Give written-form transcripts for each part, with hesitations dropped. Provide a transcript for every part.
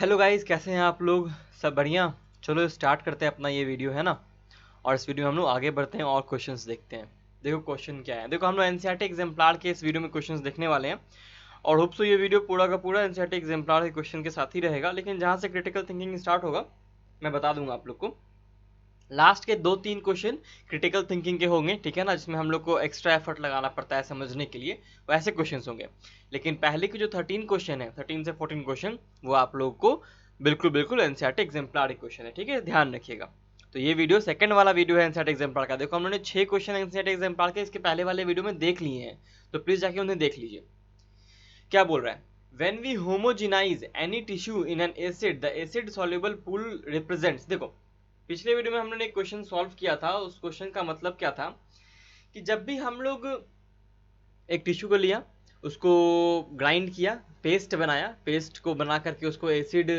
Hello guys, कैसे हैं आप लोग? सब बढ़िया। चलो स्टार्ट करते हैं अपना ये वीडियो, है ना। और इस वीडियो में हम लोग आगे बढ़ते हैं और क्वेश्चंस देखते हैं। देखो क्वेश्चन क्या है। देखो हम लोग एनसीईआरटी एग्जाम्पलार के इस वीडियो में क्वेश्चंस देखने वाले हैं। और होप सो ये वीडियो पूरा का पूरा एनसीईआरटी एग्जाम्पलार के क्वेश्चन के साथ ही रहेगा, लेकिन जहाँ से क्रिटिकल थिंकिंग स्टार्ट होगा मैं बता दूंगा आप लोग को। लास्ट के 2-3 क्वेश्चन क्रिटिकल थिंकिंग के होंगे, ठीक है ना, जिसमें हम लोग को एक्स्ट्रा एफर्ट लगाना पड़ता है समझने के लिए, वैसे क्वेश्चन होंगे। लेकिन पहले के जो 13 क्वेश्चन है, 13 से 14 क्वेश्चन, वो आप लोग को बिल्कुल बिल्कुल एनसीईआरटी एग्जाम्पलार क्वेश्चन है, ठीक है, ध्यान रखिएगा। तो ये वीडियो सेकंड वाला वीडियो है एनसीईआरटी एग्जाम्पलार का। देखो हम लोगों ने 6 क्वेश्चन एनसीईआरटी एग्जाम्पलार के इसके पहले वाले वीडियो में देख लिए हैं, तो प्लीज जाके उन्हें देख लीजिए। क्या बोल रहा है? When we homogenize any tissue in an acid, the acid soluble pool represents। देखो पिछले वीडियो में हम लोगों ने एक क्वेश्चन सॉल्व किया था। उस क्वेश्चन का मतलब क्या था कि जब भी हम लोग एक टिश्यू को लिया, उसको ग्राइंड किया, पेस्ट बनाया, पेस्ट को बना करके उसको एसिड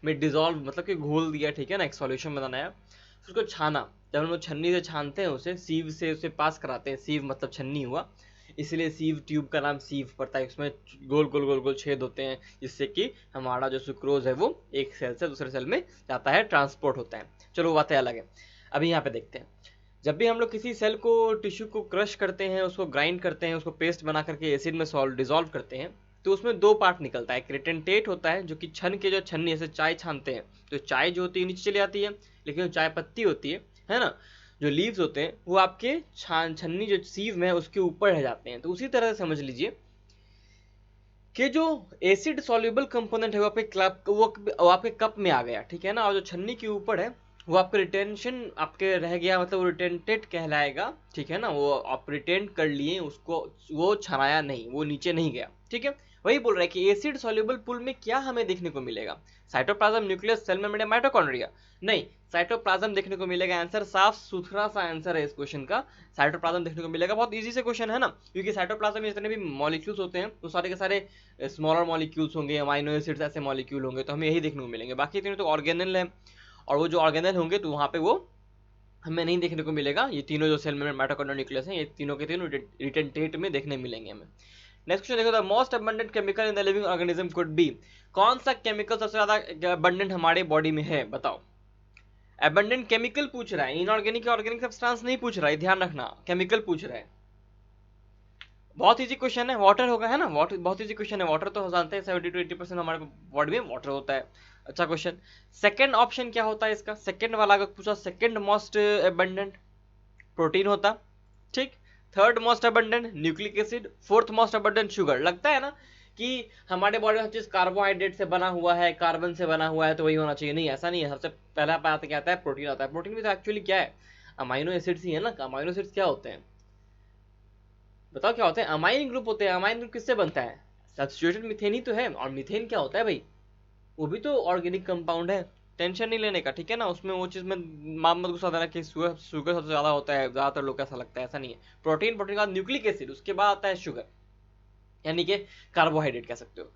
में डिजोल्व मतलब कि घोल दिया, ठीक है ना, एक सॉल्यूशन बनाया, उसको छाना। जब हम लोग छन्नी से छानते हैं, उसे सीव से उसे पास कराते हैं, सीव मतलब छन्नी हुआ, इसलिए सीव ट्यूब का नाम सीव पड़ता है। उसमें गोल गोल गोल गोल छेद होते हैं, जिससे कि हमारा जो सुक्रोज है वो एक सेल से दूसरे सेल में जाता है, ट्रांसपोर्ट होता है। चलो बातें अलग है। अभी यहाँ पे देखते हैं, जब भी हम लोग किसी सेल को, टिश्यू को क्रश करते हैं, उसको ग्राइंड करते हैं, उसको पेस्ट बना करके एसिड में डिजोल्व करते हैं, तो उसमें दो पार्ट निकलता है। एक रिटेंटेट होता है, जो कि छन के, जो छन्नी जैसे चाय छानते हैं तो चाय जो होती है नीचे चली जाती है, लेकिन जो चाय पत्ती होती है ना, जो लीव्स होते हैं वो आपके छन्नी जो सीव में है उसके ऊपर रह जाते हैं। तो उसी तरह से समझ लीजिए कि जो एसिड सॉल्युबल कंपोनेंट है वो आपके कप में आ गया, ठीक है ना, और जो छन्नी के ऊपर है वो आपका रिटेंशन आपके रह गया, मतलब वो रिटेंटेड कहलाएगा, ठीक है ना। वो आप रिटेंट कर लिए उसको, वो छनाया नहीं, वो नीचे नहीं गया, ठीक है। वही बोल रहा है कि एसिड सॉल्युबल पूल में क्या हमें देखने को मिलेगा? Cytoplasm, nucleus, cell membrane, mitochondria? नहीं, साइटोप्लाज्म देखने को मिलेगा। आंसर साफ सुथरा सा आंसर है इस क्वेश्चन का, साइटोप्लाज्म देखने को मिलेगा। बहुत इजी से क्वेश्चन है ना, क्योंकि साइटोप्लाज्म में जितने भी मॉलिक्यूल्स होते हैं वो सारे के सारे स्मॉलर मॉलिक्यूल्स होंगे, अमाइनो एसिड्स ऐसे मॉलिक्यूल होंगे, तो हमें यही देखने को मिलेंगे। बाकी तीनों तो ऑर्गेनल है, और वो जो ऑर्गेनल होंगे तो वहाँ पे वो हमें नहीं देखने को मिलेगा। ये तीनों जो सेल में माइटोकॉन्ड्रिया, न्यूक्लियस है, ये तीनों के तीनों रिटेंटेट में देखने मिलेंगे हमें। नेक्स्ट क्वेश्चन देखो, the most abundant chemical in the living organism could be. कौन सा केमिकल सबसे ज्यादा अबंडेंट हमारे बॉडी में है, बताओ। अबंडेंट केमिकल पूछ रहा है, इनऑर्गेनिक ऑर्गेनिक सब्सटेंस नहीं पूछ रहा है, ध्यान रखना, केमिकल पूछ रहा है। बहुत इजी क्वेश्चन है, वाटर होगा, है ना, वाटर बहुत इजी क्वेश्चन है। वाटर तो जानते हैं 70 to 80% हमारे बॉडी में वाटर होता है। अच्छा क्वेश्चन। सेकंड ऑप्शन क्या होता है इसका? सेकंड वाला अगर पूछा, सेकंड मोस्ट अबंडेंट प्रोटीन होता, ठीक। Third most abundant nucleic acid, fourth most abundant sugar. लगता है ना कि हमारे बॉडी में हर चीज कार्बोहाइड्रेट से बना हुआ है, कार्बन से बना हुआ है, तो वही होना चाहिए। नहीं, ऐसा नहीं है। सबसे पहला बात क्या आता है? प्रोटीन आता है। प्रोटीन भी तो एक्चुअली क्या है? अमाइनो एसिड्स ही है ना। अमाइनो एसिड्स क्या होते हैं बताओ? क्या होते हैं? अमाइन ग्रुप होते हैं। अमाइन ग्रुप किससे बनता है? सब्स्टिट्यूटेड मीथेन ही तो है। और मीथेन क्या होता है भाई? वो भी तो ऑर्गेनिक कंपाउंड है। टेंशन नहीं लेने का, ठीक है ना। उसमें वो चीज में मत गुस्सा देना कि शुगर सबसे ज्यादा होता है, ज्यादातर लोग ऐसा लगता है, ऐसा नहीं है। प्रोटीन, प्रोटीन के बाद न्यूक्लिक एसिड, उसके बाद आता है शुगर, यानी कि कार्बोहाइड्रेट कह सकते हो।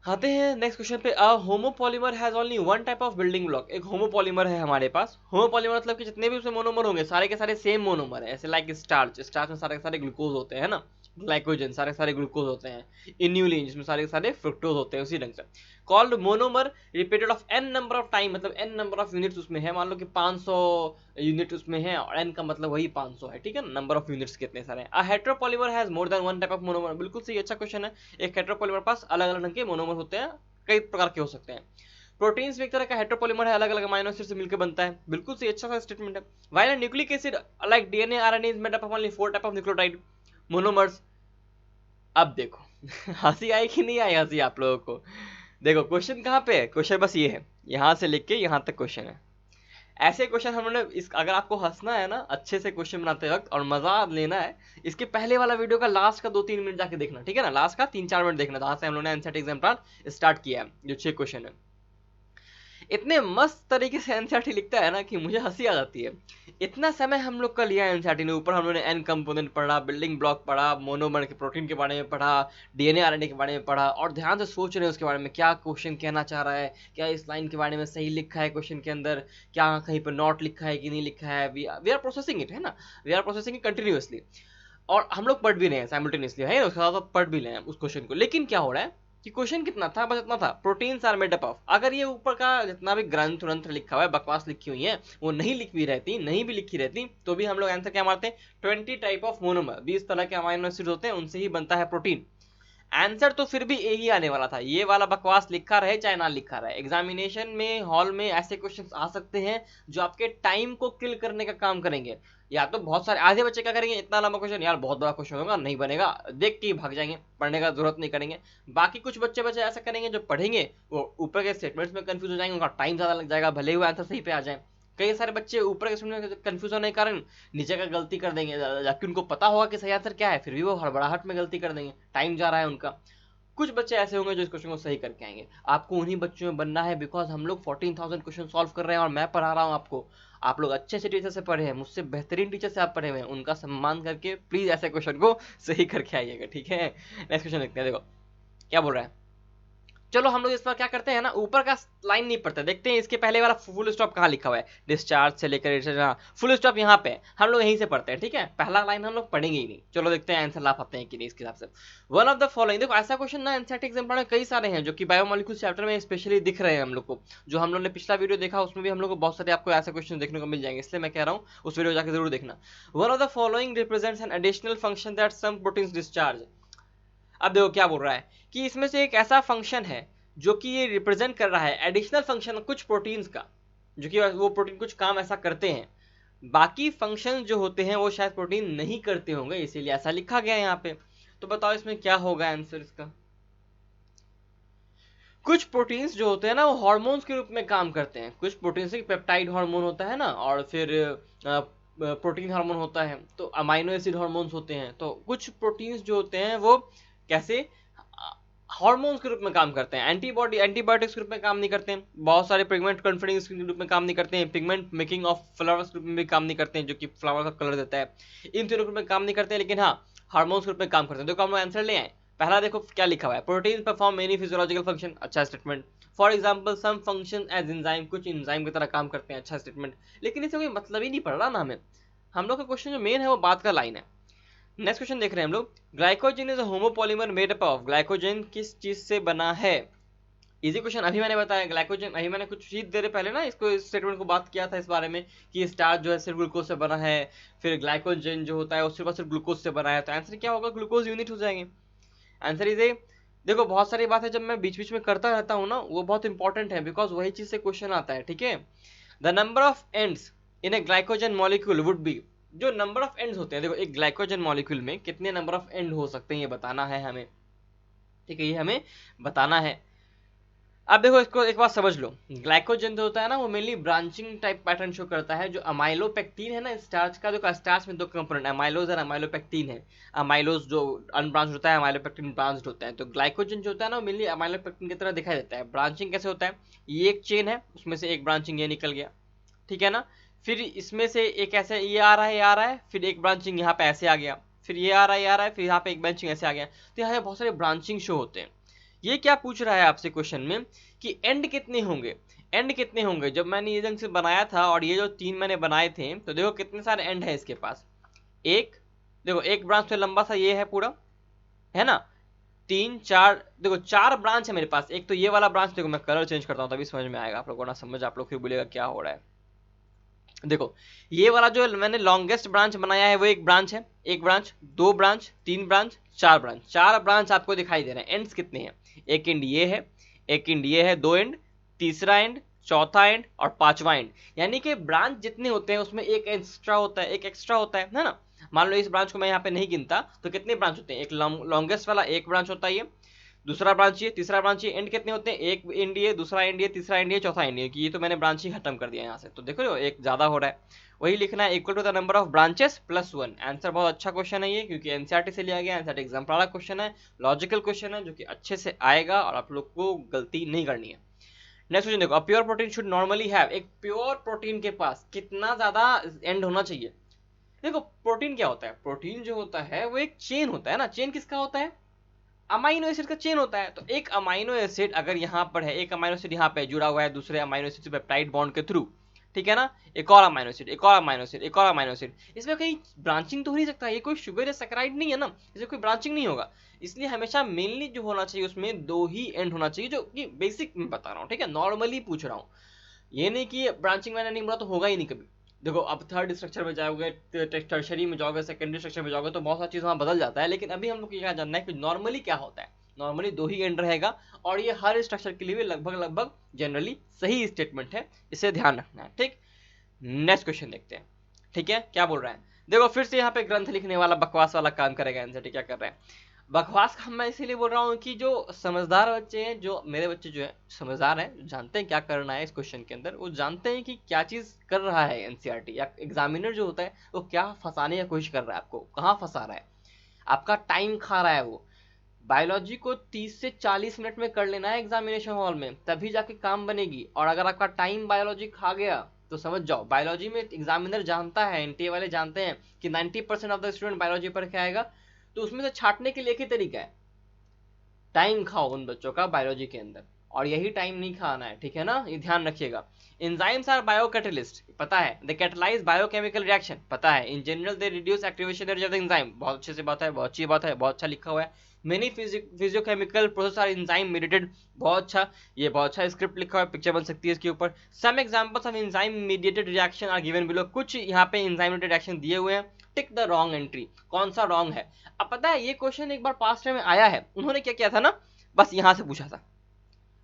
आते हैं नेक्स्ट क्वेश्चन पे। A homopolymer has only one type of building block. एक होमोपॉलीमर है हमारे पास। होमोपॉलीमर मतलब कि जितने भी उसमें मोनोमर होंगे सारे के सारे सेम मोनोमर है। ऐसे लाइक स्टार्च, स्टार्च में सारे के सारे ग्लूकोज होते हैं ना, ग्लाइकोजन सारे के सारे ग्लूकोज होते हैं, इन्यूलिन जिसमें सारे के सारे फ्रुक्टोज होते हैं, उसी ढंग से। Called monomer, repeated of n number of time, मतलब एन नंबर ऑफ यूनिट्स उसमें है। मान लो कि 500 यूनिट उसमें है, और एन का मतलब वही 500 है, ठीक है ना। नंबर ऑफ यूनिट्स कितने सारे हैं। A heteropolymer has more than one type of monomer. बिल्कुल सही, अच्छा क्वेश्चन है। एक हेटेरोपॉलीमर पास अलग अलग ढंग के मोनोमर होते हैं, कई प्रकार के हो सकते हैं। प्रोटीन्स भी एक तरह का हेटेरोपॉलीमर है, अलग अलग अमीनो एसिड से मिलकर बनता है। बिल्कुल सही, अच्छा सा स्टेटमेंट है। While nucleic acid like DNA, RNA is made up of only 4 type of nucleotide monomers. अब देखो हंसी आई कि नहीं आई हंसी आप लोगों को? देखो क्वेश्चन कहाँ पे है, क्वेश्चन बस ये है, यहाँ से लिख के यहाँ तक क्वेश्चन है। ऐसे क्वेश्चन हम लोगों ने इस, अगर आपको हंसना है ना अच्छे से क्वेश्चन बनाते वक्त और मजा लेना है, इसके पहले वाला वीडियो का लास्ट का 2-3 मिनट जाके देखना, ठीक है ना। लास्ट का 3-4 मिनट देखना, जहां से हम लोगों ने एनसीईआरटी एग्जाम प्लान स्टार्ट किया है, जो 6 क्वेश्चन है। इतने मस्त तरीके से एनसीईआरटी लिखता है ना कि मुझे हंसी आ जाती है। इतना समय हम लोग का लिया एनसीईआरटी ने, ऊपर हम लोगों ने एन कंपोनेंट पढ़ा, बिल्डिंग ब्लॉक पढ़ा, मोनोमर के प्रोटीन के बारे में पढ़ा, डीएनए आरएनए के बारे में पढ़ा, और ध्यान से सोच रहे हैं उसके बारे में, क्या क्वेश्चन कहना चाह रहा है, क्या इस लाइन के बारे में सही लिखा है क्वेश्चन के अंदर, क्या कहीं पर नॉट लिखा है कि नहीं लिखा है। वी आर प्रोसेसिंग इट, है ना, we are processing it continuously. और हम लोग पढ़ भी रहे हैं साइमल्टेनियसली, है ना, उसके साथ पढ़ भी रहे हैं उस क्वेश्चन को। लेकिन क्या हो रहा है, कि क्वेश्चन कितना था, बस इतना था, proteins are made up of. अगर ये ऊपर का जितना भी ग्रंथ ग्रंथ लिखा हुआ है, बकवास लिखी हुई है, वो नहीं लिखी रहती तो भी हम लोग आंसर क्या मारते हैं, 20 टाइप ऑफ मोनोमर, 20 तरह के अमाइनो एसिड होते हैं, उनसे ही बनता है प्रोटीन। आंसर तो फिर भी ए ही आने वाला था, ये वाला बकवास लिखा रहे चाहे ना लिखा रहे। एग्जामिनेशन में हॉल में ऐसे क्वेश्चंस आ सकते हैं जो आपके टाइम को किल करने का काम करेंगे। या तो बहुत सारे आधे बच्चे क्या करेंगे, इतना लंबा क्वेश्चन यार बहुत बड़ा क्वेश्चन होगा, नहीं बनेगा, देख के ही भाग जाएंगे, पढ़ने का जरूरत नहीं करेंगे। बाकी कुछ बच्चे ऐसा करेंगे जो पढ़ेंगे वो ऊपर के स्टेटमेंट्स में कंफ्यूज हो जाएंगे, उनका टाइम ज्यादा लग जाएगा, भले ही आंसर सही पे आ जाए। कई सारे बच्चे ऊपर के स्टेटमेंट में कंफ्यूज होने के कारण नीचे का गलती कर देंगे, जबकि उनको पता होगा कि सही आंसर क्या है, फिर भी वो हड़बड़ाहट में गलती कर देंगे, टाइम जा रहा है उनका। कुछ बच्चे ऐसे होंगे जो इस क्वेश्चन को सही करके आएंगे। आपको उन्हीं बच्चों में बनना है, बिकॉज हम लोग 14,000 क्वेश्चन सॉल्व कर रहे हैं और मैं पढ़ा रहा हूँ आपको। आप लोग अच्छे से टीचर से पढ़े हैं, मुझसे बेहतरीन टीचर से आप पढ़े हुए हैं, उनका सम्मान करके प्लीज ऐसे क्वेश्चन को सही करके आइएगा, ठीक है। नेक्स्ट क्वेश्चन देखते हैं, देखो क्या बोल रहा है। चलो हम लोग इस बार क्या करते हैं ना, ऊपर का लाइन नहीं पढ़ते, देखते हैं इसके पहले वाला फुल स्टॉप कहाँ लिखा हुआ है, डिस्चार्ज से लेकर फुल स्टॉप यहाँ पे हम लोग यहीं से पढ़ते हैं, ठीक है। पहला लाइन हम लोग पढ़ेंगे ही नहीं। चलो देखते हैं आंसर ला पाते हैं कि नहीं इसके हिसाब से। वन ऑफ द फॉलोइंग, देखो ऐसा क्वेश्चन ना एनसीईआरटी एग्जाम में कई सारे हैं जो कि बायोमोलिक्यूल्स चैप्टर में स्पेशली दिख रहे हैं हम लोग को। जो हम लोग ने पिछला वीडियो देखा उसमें भी हम लोग को बहुत सारे आपको ऐसे क्वेश्चन देखने को मिल जाएंगे, इसलिए मैं कह रहा हूँ उस वीडियो जाकर जरूर देखना। One of the following represents an additional function that some proteins discharge. अब देखो क्या बोल रहा है कि इसमें से एक ऐसा फंक्शन है जो कि ये रिप्रेजेंट कर रहा है एडिशनल फंक्शन कुछ प्रोटीन्स का, जो कि वो प्रोटीन कुछ काम ऐसा करते हैं, बाकी फंक्शन जो होते हैं वो शायद प्रोटीन नहीं करते होंगे, इसीलिए ऐसा लिखा गया है यहाँ पे। तो बताओ इसमें क्या होगा आंसर इसका। कुछ प्रोटीन्स जो होते हैं ना वो हार्मोन्स के रूप में काम करते हैं। कुछ प्रोटीन से पेप्टाइड हार्मोन होता है ना, और फिर प्रोटीन हार्मोन होता है, तो अमाइनो एसिड हार्मोन्स होते हैं। तो कुछ प्रोटीन्स जो होते हैं वो कैसे हार्मोन्स के रूप में काम करते हैं, एंटीबायोटिक्स के रूप में काम नहीं करते हैं, बहुत सारे पिगमेंट कन्फर्टिंग के रूप में काम नहीं करते हैं, पिगमेंट मेकिंग ऑफ फ्लावर्स के रूप में भी काम नहीं करते हैं, जो कि फ्लावर का कलर देता है, इन तीनों रूप में काम नहीं करते हैं, लेकिन हाँ हार्मोन्स के रूप में काम करते हैं। देखो हम लोग आंसर ले आए। पहला देखो क्या लिखा हुआ है, protein perform many physiological function, अच्छा statement. For example some function as enzyme, कुछ एंजाइम की तरह काम करते हैं, अच्छा स्टेटमेंट। लेकिन इससे कोई मतलब ही नहीं पड़ रहा ना हमें, हम लोग का क्वेश्चन जो मेन है वो बात का लाइन है। नेक्स्ट क्वेश्चन देख रहे हैं हम लोग, glycogen is a homopolymer made up of. Glycogen किस चीज से बना है। इजी क्वेश्चन अभी मैंने बताया, ग्लाइकोजन अभी मैंने कुछ चीज देर पहले ना इसको इस स्टेटमेंट को बात किया था इस बारे में कि स्टार्च जो है सिर्फ ग्लूकोज से बना है, फिर ग्लाइकोजन जो होता है वो सिर्फ ग्लूकोज से बना है। तो आंसर क्या होगा, ग्लूकोज यूनिट हो जाएंगे। Answer is a. देखो बहुत सारी बातें जब मैं बीच बीच में करता रहता हूँ ना वो बहुत इंपॉर्टेंट है, बिकॉज वही चीज से क्वेश्चन आता है, ठीक है। The number of ends in A glycogen molecule would be. जो नंबर ऑफ एंड्स होते हैं, देखो एक ग्लाइकोजन मॉलिक्यूल में कितने नंबर ऑफ एंड हो सकते हैं ये बताना है हमें, ठीक है, ये हमें बताना है। अब देखो इसको एक बात समझ लो, ग्लाइकोजन जो होता है ना वो mainly branching type pattern show करता है। जो अमाइलोपेक्टिन है ना स्टार्च का, जो स्टार्च में दो कंपोनेंट अमाइलोज और अमाइलोपेक्टिन है। अमाइलोज जो अनब्रांच्ड होता है, अमाइलोपेक्टिन ब्रांच्ड होता है। तो ग्लाइकोजन जो होता है ना वो मेनली अमाइलोपेक्टिन की तरह दिखाई देता है। ब्रांचिंग कैसे होता है, ये एक चेन है उसमें से एक ब्रांचिंग ये निकल गया, ठीक है ना, फिर इसमें से एक ऐसे ये आ रहा है, ये आ रहा है, फिर एक ब्रांचिंग यहाँ पे ऐसे आ गया, फिर ये आ रहा है, ये आ रहा है, फिर यहाँ पे एक ब्रांचिंग ऐसे आ गया। तो यहाँ पे बहुत सारे ब्रांचिंग शो होते हैं। ये क्या पूछ रहा है आपसे क्वेश्चन में कि एंड कितने होंगे, एंड कितने होंगे। जब मैंने ये ढंग से बनाया था और ये जो तीन मैंने बनाए थे, तो देखो कितने सारे एंड है इसके पास। एक देखो एक ब्रांच से लंबा सा ये है पूरा, है ना, तीन चार, देखो चार ब्रांच है मेरे पास। एक तो ये वाला ब्रांच, देखो मैं कलर चेंज करता हूँ तभी समझ में आएगा आप लोगों को, ना समझ आप लोग फिर बोलेगा क्या हो रहा है। देखो ये वाला जो मैंने लॉन्गेस्ट ब्रांच बनाया है वो एक ब्रांच है, एक ब्रांच, दो ब्रांच, तीन ब्रांच, चार ब्रांच, चार ब्रांच आपको दिखाई दे रहे हैं। एंड्स कितने हैं, एक एंड ये है, एक एंड ये है, दो एंड, तीसरा एंड, चौथा एंड और पांचवा एंड। यानी कि ब्रांच जितने होते हैं उसमें एक एक्स्ट्रा होता है, एक एक्स्ट्रा होता है ना। मान लो इस ब्रांच को मैं यहाँ पे नहीं गिनता तो कितने ब्रांच होते हैं, एक लॉन्गेस्ट वाला एक ब्रांच होता है ये, दूसरा ब्रांच ये, तीसरा ब्रांच ये, एंड कितने होते हैं, एक एंड ये, दूसरा एंड ये, तीसरा एंड ये, चौथा एंड ये। ये तो मैंने ब्रांच ही खत्म कर दिया यहाँ से, तो देखो एक ज्यादा हो रहा है। वही लिखना है, equal to the number of branches plus one. Answer बहुत अच्छा क्वेश्चन है ये, क्योंकि एनसीईआरटी से लिया गया, एनसीईआरटी एग्जाम वाला क्वेश्चन है, लॉजिकल क्वेश्चन है जो कि अच्छे से आएगा और आप लोग को गलती नहीं करनी है। नेक्स्ट क्वेश्चन देखो, a pure protein should normally have. एक प्योर प्रोटीन के पास कितना ज्यादा एंड होना चाहिए। देखो प्रोटीन क्या होता है, प्रोटीन जो होता है वो एक चेन होता है ना। चेन किसका होता है, अमाइनो एसिड का चेन होता है। तो एक अमाइनो एसिड अगर यहाँ पर है, एक अमाइनो एसिड यहाँ पे जुड़ा हुआ है दूसरे अमाइनो एसिड से पेप्टाइड बॉन्ड के थ्रू, ठीक है ना, एक और अमाइनो एसिड, एक और अमाइनो एसिड, एक और अमाइनो एसिड, इसमें कहीं ब्रांचिंग तो हो नहीं सकता, ये कोई शुगर या सैकराइड नहीं है ना, इसमें कोई ब्रांचिंग नहीं होगा। इसलिए हमेशा मेनली जो होना चाहिए उसमें 2 ही एंड होना चाहिए, जो कि बेसिक मैं बता रहा हूँ, ठीक है, नॉर्मली पूछ रहा हूँ, ये नहीं कि ब्रांचिंग मैंने नहीं बोला तो होगा ही नहीं कभी। देखो अब थर्ड स्ट्रक्चर में जाओगे, टर्शरी में जाओगे, सेकेंडरी स्ट्रक्चर में जाओगे तो बहुत सारी चीज़ वहाँ बदल जाता है, लेकिन अभी हम लोग को क्या जानना है कि नॉर्मली क्या होता है। नॉर्मली 2 ही एंड रहेगा, और ये हर स्ट्रक्चर के लिए भी लगभग जनरली सही स्टेटमेंट है, इसे ध्यान रखना है, ठीक। नेक्स्ट क्वेश्चन देखते हैं, ठीक है, क्या बोल रहा है। देखो फिर से यहाँ पे ग्रंथ लिखने वाला बकवास वाला काम करेगा एनसीईआरटी, क्या कर रहा है बकवास का। मैं इसीलिए बोल रहा हूँ कि जो समझदार बच्चे हैं, जो मेरे बच्चे जो है समझदार हैं, जानते हैं क्या करना है इस क्वेश्चन के अंदर, वो जानते हैं कि क्या चीज कर रहा है एनसीईआरटी या एग्जामिनर जो होता है वो क्या फंसाने की कोशिश कर रहा है, आपको कहाँ फंसा रहा है, आपका टाइम खा रहा है वो। बायोलॉजी को 30 से 40 मिनट में कर लेना है एग्जामिनेशन हॉल में, तभी जाके काम बनेगी। और अगर आपका टाइम बायोलॉजी खा गया तो समझ जाओ, बायोलॉजी में एग्जामिनर जानता है, एनटीए वाले जानते हैं कि 90% ऑफ द स्टूडेंट बायोलॉजी पर क्या आएगा, तो उसमें से छाटने के लिए एक ही तरीका है, टाइम खाओ उन बच्चों का बायोलॉजी के अंदर, और यही टाइम नहीं खाना है, ठीक है ना, ये ध्यान रखिएगा। एंजाइम्स आर बायोकैटालिस्ट, पता है, दे कैटालाइज बायोकेमिकल रिएक्शन, पता है, in general they reduce activation energy of the enzyme, बहुत अच्छे से बात है, बहुत अच्छी बात है, बहुत अच्छा लिखा हुआ है। Many physiochemical process are enzyme mediated, बहुत अच्छा, ये बहुत अच्छा स्क्रिप्ट लिखा हुआ है, पिक्चर बन सकती है इसके ऊपर। Some examples of enzyme mediated reaction are given below, कुछ यहाँ पे एंजाइम मीडिएटेड रिएक्शन दिए हुए हैं, टिक द रॉन्ग एंट्री, कौन सा रॉन्ग है। अब पता है ये क्वेश्चन एक बार पास्ट में आया है, उन्होंने क्या किया था ना, बस यहाँ से पूछा था,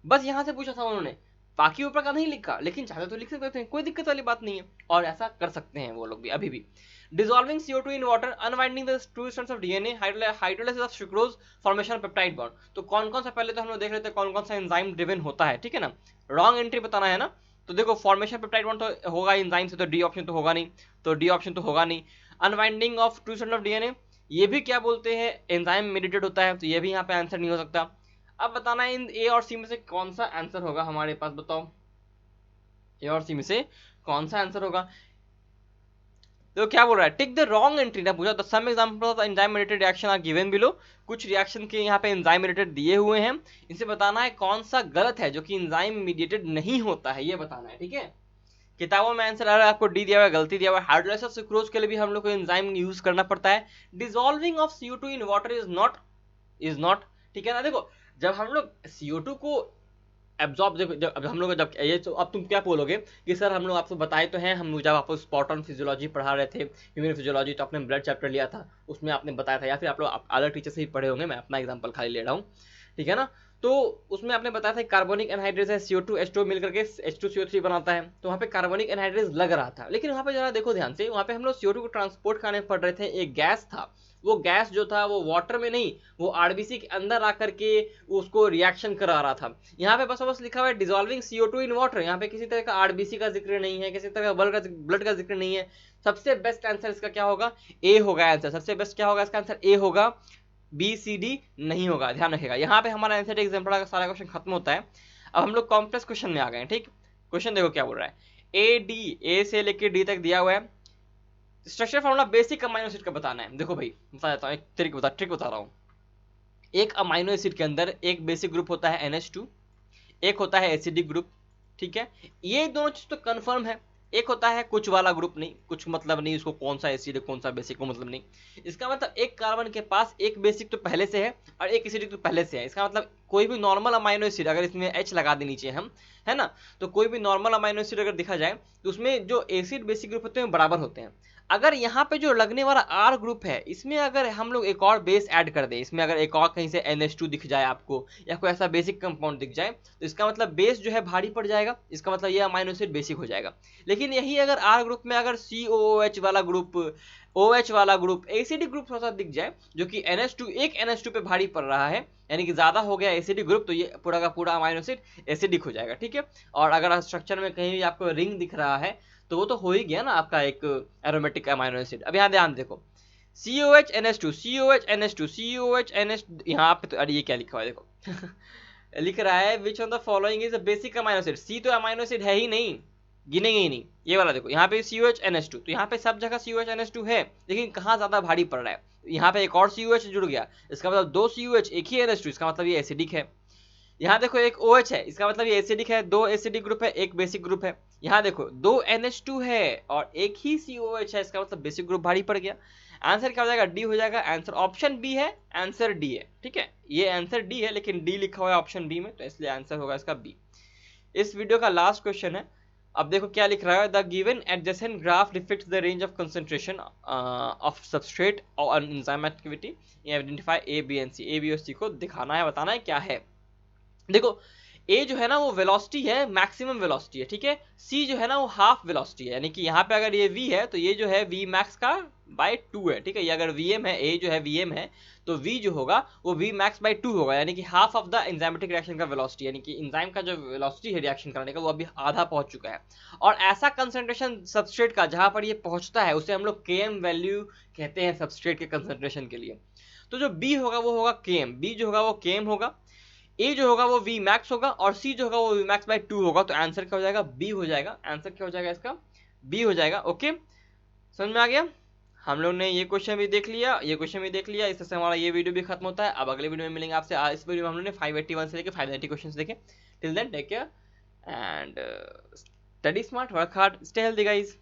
बस यहाँ से पूछा था उन्होंने, बाकी ऊपर का नहीं लिखा, लेकिन चाहे तो लिख सकते हैं, कोई दिक्कत वाली बात नहीं है, और ऐसा कर सकते हैं वो लोग भी अभी भी। Dissolving CO2 in water, unwinding the two strands of DNA, hydrolysis of sucrose, formation of peptide bond. तो कौन कौन सा, पहले तो हम लोग देख लेते हैं कौन कौन सा एंजाइम ड्रिवन होता है, ठीक है ना, रॉन्ग एंट्री बताना है ना। तो देखो फॉर्मेशन पेप्टाइड बॉन्ड तो होगा एंजाइम से, तो डी ऑप्शन तो होगा नहीं, तो डी ऑप्शन तो होगा नहीं। Unwinding of two strands of DNA, ये भी क्या बोलते हैं, एंजाइम मेडिएटेड होता है, तो ये भी यहाँ पे आंसर नहीं हो सकता। अब बताना है इन ए और सी में से कौन सा आंसर होगा हमारे पास, बताओ ए और सी में से कौन सा आंसर होगा। तो क्या बोल रहा है, टिक द रॉन्ग एंट्री ना पूछा, तो some examples of enzyme mediated reaction are given below, कुछ रिएक्शन के यहाँ पे एंजाइम मेडिएटेड दिए हुए हैं, इसे बताना है कौन सा गलत है जो कि एंजाइम मेडिएटेड नहीं होता है, ये बताना है, ठीक है। किताबों में आंसर आ रहा है आपको डी दिया हुआ है, गलती दिया हुआ है। हाइड्रोलाइसिस ऑफ सुक्रोज के लिए भी हम लोग को एंजाइम यूज करना पड़ता है। Dissolving of CO2 in water is not, ठीक है ना। देखो जब हम लोग CO2 को एब्जॉर्ब, जब हम लोग जब ये तो अब तुम क्या बोलोगे कि सर हम लोग आपको बताए तो हैं, हम जब आपको स्पॉट ऑन फिजियोलॉजी पढ़ा रहे थे, ह्यूमन फिजियोलॉजी, तो आपने ब्लड चैप्टर लिया था, उसमें आपने बताया था, या फिर आप लोग अलग टीचर से ही पढ़े होंगे, मैं अपना एग्जांपल खाली ले रहा हूँ, ठीक है ना। तो उसमें आपने बताया था कार्बोनिक एनहाइड्रेज है, CO2 H2 मिलकर के H2CO3 बनाता है, तो वहाँ पे कार्बोनिक एनहाइड्रेज लग रहा था, लेकिन वहाँ पे जरा देखो ध्यान से, वहाँ पे हम लोग CO2 को ट्रांसपोर्ट करने पड़ रहे थे, एक गैस था, वो गैस जो था वो वाटर में नहीं, वो आरबीसी के अंदर आकर के उसको रिएक्शन करा रहा था। यहाँ पे बस लिखा हुआ है डिसॉल्विंग CO2 इन वाटर, यहाँ पे किसी तरह का आरबीसी का जिक्र नहीं है, किसी तरह का ब्लड का जिक्र नहीं है। सबसे बेस्ट आंसर इसका क्या होगा, ए होगा आंसर, सबसे बेस्ट क्या होगा इसका आंसर, ए होगा, बी सी डी नहीं होगा, ध्यान रखिएगा। यहाँ पे हमारा आंसर एग्जाम्पल का सारा क्वेश्चन खत्म होता है। अब हम लोग कॉम्प्लेक्स क्वेश्चन में आ गए, ठीक। क्वेश्चन देखो क्या बोल रहा है, ए से लेके डी तक दिया हुआ है, structure formula basic amino acid का बताना है। देखो भाई बता देता हूँ, एक ट्रिक बता रहा हूँ। एक अमाइनो एसिड के अंदर एक बेसिक ग्रुप होता है NH2, एक होता है एसिडिक ग्रुप, ठीक है, ये दोनों चीज तो कंफर्म है। एक होता है कुछ वाला ग्रुप, नहीं कुछ मतलब नहीं उसको, कौन सा एसिड है कौन सा बेसिक को मतलब नहीं। इसका मतलब एक कार्बन के पास एक बेसिक तो पहले से है और एक एसिडिक तो पहले से है। इसका मतलब कोई भी नॉर्मल अमाइनो एसिड, अगर इसमें H लगा दे नीचे हम, है ना, तो कोई भी नॉर्मल अमाइनो एसिड अगर देखा जाए तो उसमें जो एसिड बेसिक ग्रुप होते हैं बराबर होते हैं। अगर यहाँ पे जो लगने वाला R ग्रुप है, इसमें अगर हम लोग एक और बेस ऐड कर दें, इसमें अगर एक और कहीं से NH2 दिख जाए आपको, या कोई ऐसा बेसिक कंपाउंड दिख जाए, तो इसका मतलब बेस जो है भारी पड़ जाएगा, इसका मतलब ये अमाइनो एसिड बेसिक हो जाएगा। लेकिन यही अगर R ग्रुप में अगर COOH वाला ग्रुप, OH वाला ग्रुप, एसिडिक ग्रुप थोड़ा सा दिख जाए, जो कि एक NH2 पे भारी पड़ रहा है, यानी कि ज्यादा हो गया एसिडिक ग्रुप, तो ये पूरा का पूरा अमाइनो एसिड एसिडिक हो जाएगा, ठीक है। और अगर स्ट्रक्चर में कहीं भी आपको रिंग दिख रहा है, तो वो तो हो ही गया ना आपका एक एरोमेटिक अमाइनो एसिड। अब यहाँ ध्यान देखो, COH NH2 COH NH2 COH NH, यहाँ पे तो अरे ये क्या लिखा हुआ है देखो लिख रहा है which on the following is a basic amino acid. C तो अमाइनो एसिड है ही नहीं, गिनेंगे ही नहीं। ये वाला देखो, यहाँ पे COH NH2, तो यहाँ पे सब जगह COH NH2 है, लेकिन कहाँ ज्यादा भारी पड़ रहा है, यहाँ पे एक और COH जुड़ गया, इसका मतलब 2 COH एक ही NH2, इसका मतलब ये एसिडिक है। यहाँ देखो एक OH है, इसका मतलब ये एसिडिक है, 2 एसिडिक ग्रुप है, एक बेसिक ग्रुप है। यहाँ देखो 2 NH2 है और एक ही COH है, इसका मतलब बेसिक ग्रुप भारी पड़ गया। आंसर क्या हो जाएगा? डी हो जाएगा। आंसर ऑप्शन बी है, आंसर डी है। ठीक है, ये आंसर डी है लेकिन डी लिखा हुआ है ऑप्शन बी में, तो इसलिए आंसर होगा इसका बी। इस वीडियो का लास्ट क्वेश्चन है। अब देखो क्या लिख रहा है, the given adjacent graph depicts the range of concentration of substrate और enzyme activity, identify A B and C. A B और सी को दिखाना है, बताना है क्या है। देखो ए जो है ना वो वेलोसिटी है, मैक्सिमम वेलोसिटी है। ठीक है, सी जो है ना वो हाफ वेलोसिटी है, यानी कि यहाँ पे अगर ये v है तो ये जो है v मैक्स का बाय 2 है। ठीक है, ये अगर vm है, a जो है vm है, तो v जो होगा वो v मैक्स बाय 2 होगा, यानी कि half of the enzymatic reaction का वेलोसिटी, यानी कि एंजाइम का जो वेलोसिटी है रिएक्शन करने का वो अभी आधा पहुंच चुका है। और ऐसा कंसंट्रेशन सबस्ट्रेट का जहां पर ये पहुंचता है उसे हम लोग km वैल्यू कहते हैं सबस्ट्रेट के कंसंट्रेशन के लिए। तो जो b होगा वो होगा km, b जो होगा वो km होगा, ए जो होगा वो वी मैक्स होगा और सी जो होगा वो वी मैक्स बाय 2 होगा। तो आंसर क्या हो जाएगा? बी हो जाएगा। आंसर क्या हो जाएगा इसका? बी हो जाएगा। ओके, समझ में आ गया? हम लोग ने ये क्वेश्चन भी देख लिया, ये क्वेश्चन भी देख लिया, इससे हमारा ये वीडियो भी खत्म होता है। अब अगले वीडियो में मिलेंगे आपसे। इस वीडियो में हम लोग ने 581 से लेकर 590 क्वेश्चन देखे। Till then take care and study smart, work hard, stay healthy guys.